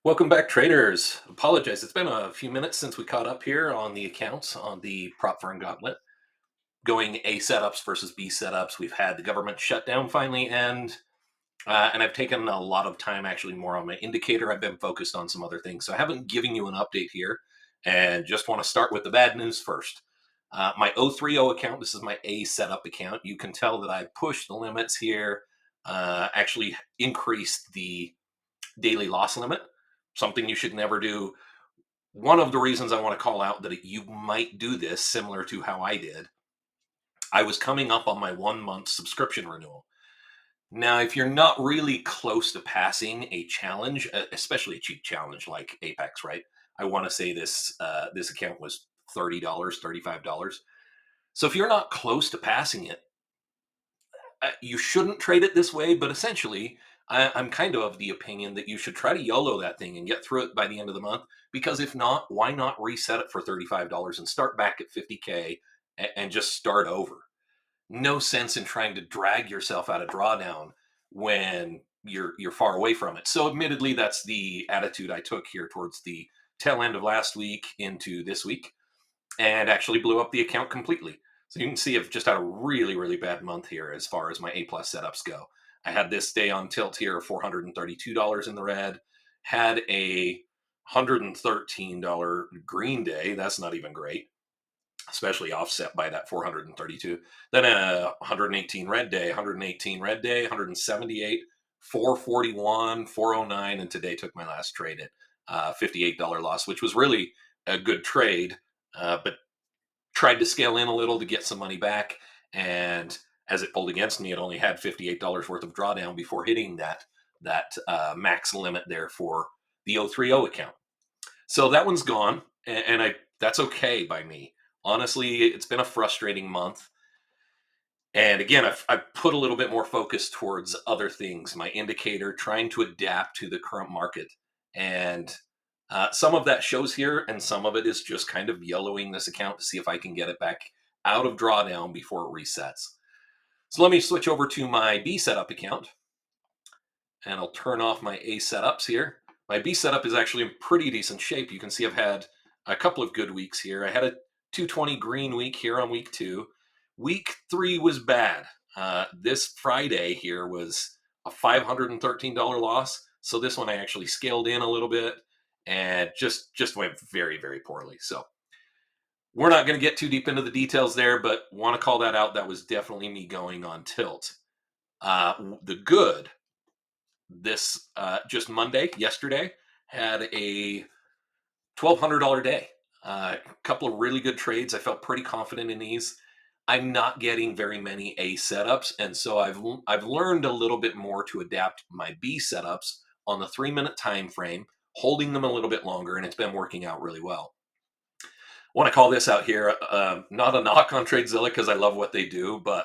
Welcome back, traders. Apologize. It's been a few minutes since we caught up here on the accounts on the Prop Firm Gauntlet, going A setups versus B setups. We've had the government shutdown finally end, and I've taken a lot of time actually more on my indicator. I've been focused on some other things, so I haven't given you an update here, and just want to start with the bad news first. My 030 account, this is my A setup account. You can tell that I pushed the limits here, actually increased the daily loss limit, something you should never do. One of the reasons I want to call out that you might do this, similar to how I did, I was coming up on my 1 month subscription renewal. Now, if you're not really close to passing a challenge, especially a cheap challenge like Apex, right? I want to say this account was $30, $35. So if you're not close to passing it, you shouldn't trade it this way. But essentially, I'm kind of the opinion that you should try to YOLO that thing and get through it by the end of the month. Because if not, why not reset it for $35 and start back at 50K and just start over? No sense in trying to drag yourself out of drawdown when you're far away from it. So admittedly, that's the attitude I took here towards the tail end of last week into this week, and actually blew up the account completely. So you can see I've just had a really, really bad month here as far as my A plus setups go. I had this day on tilt here, $432 in the red, had a $113 green day. That's not even great, especially offset by that 432. Then a 118 red day, 118 red day, 178, 441, 409, and today took my last trade at $58 loss, which was really a good trade, but tried to scale in a little to get some money back. And as it pulled against me, it only had $58 worth of drawdown before hitting that max limit there for the 030 account. So that one's gone, and I that's okay by me. Honestly, it's been a frustrating month. And again, I've put a little bit more focus towards other things, my indicator, trying to adapt to the current market. And some of that shows here, and some of it is just kind of yellowing this account to see if I can get it back out of drawdown before it resets. So let me switch over to my B setup account, and I'll turn off my A setups here. My B setup is actually in pretty decent shape. You can see I've had a couple of good weeks here. I had a 220 green week here on week 2. Week 3 was bad. This Friday here was a $513 loss. So this one I actually scaled in a little bit and just went very, very poorly. So we're not going to get too deep into the details there, but want to call that out. That was definitely me going on tilt. The good, this just Monday, yesterday, had a $1,200 day. A couple of really good trades. I felt pretty confident in these. I'm not getting very many A setups, and so I've learned a little bit more to adapt my B setups on the 3-minute time frame, holding them a little bit longer, and it's been working out really well. I want to call this out here. Not a knock on TradeZilla because I love what they do, but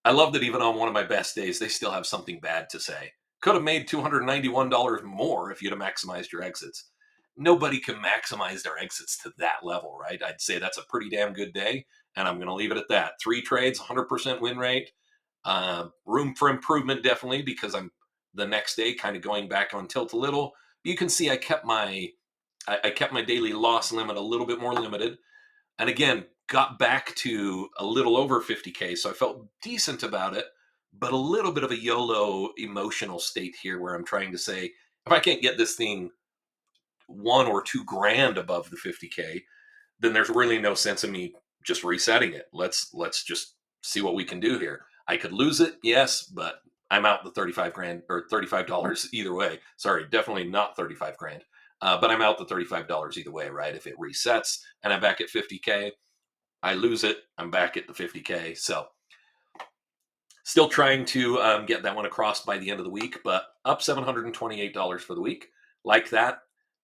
I love that even on one of my best days, they still have something bad to say. Could have made $291 more if you'd have maximized your exits. Nobody can maximize their exits to that level, right? I'd say that's a pretty damn good day, and I'm going to leave it at that. 3 trades, 100% win rate. Room for improvement, definitely, because I'm the next day kind of going back on tilt a little. You can see I kept my daily loss limit a little bit more limited, and again got back to a little over 50K, so I felt decent about it, but a little bit of a YOLO emotional state here where I'm trying to say, if I can't get this thing 1 or 2 grand above the 50K, then there's really no sense in me just resetting it. Let's just see what we can do here. I could lose it, yes, but I'm out the 35 grand or $35 either way. Sorry, definitely not 35 grand. But I'm out the $35 either way, right? If it resets and I'm back at 50K, I lose it, I'm back at the 50K. So still trying to get that one across by the end of the week, but up $728 for the week. Like that.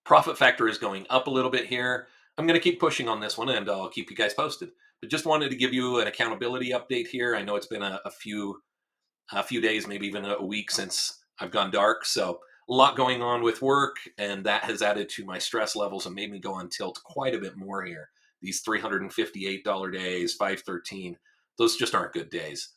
Profit factor is going up a little bit here. I'm going to keep pushing on this one, and I'll keep you guys posted. But just wanted to give you an accountability update here. I know it's been a few days, maybe even a week since I've gone dark. So a lot going on with work, and that has added to my stress levels and made me go on tilt quite a bit more here. These $358 days, 513, those just aren't good days.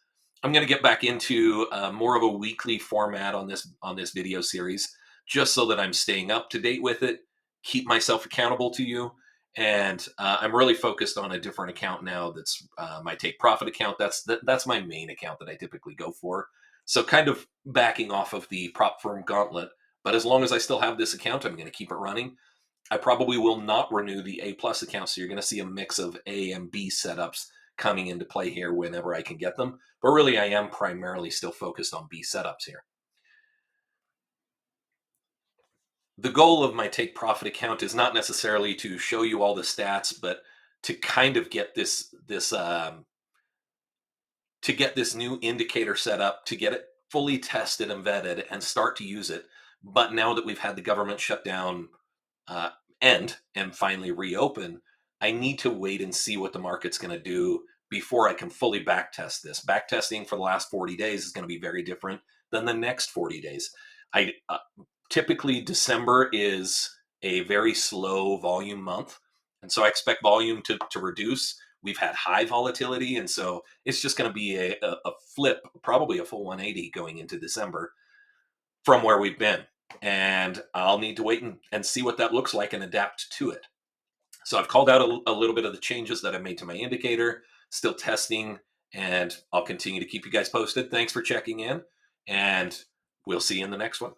I'm going to get back into more of a weekly format on this video series. just so that I'm staying up to date with it, keep myself accountable to you. And I'm really focused on a different account now. That's my take profit account. That's my main account that I typically go for. So kind of backing off of the Prop Firm Gauntlet. But as long as I still have this account, I'm going to keep it running. I probably will not renew the A plus account. So you're going to see a mix of A and B setups coming into play here whenever I can get them. But really, I am primarily still focused on B setups here. The goal of my take profit account is not necessarily to show you all the stats, but to kind of get this new indicator set up, to get it fully tested and vetted and start to use it. But now that we've had the government shutdown uh, end and finally reopen, I need to wait and see what the market's going to do before I can fully backtest this. Backtesting for the last 40 days is going to be very different than the next 40 days. I Typically December is a very slow volume month, and so I expect volume to reduce. We've had high volatility, and so it's just going to be a flip, probably a full 180 going into December from where we've been. And I'll need to wait and see what that looks like and adapt to it. So I've called out a little bit of the changes that I made to my indicator, still testing, and I'll continue to keep you guys posted. Thanks for checking in, and we'll see you in the next one.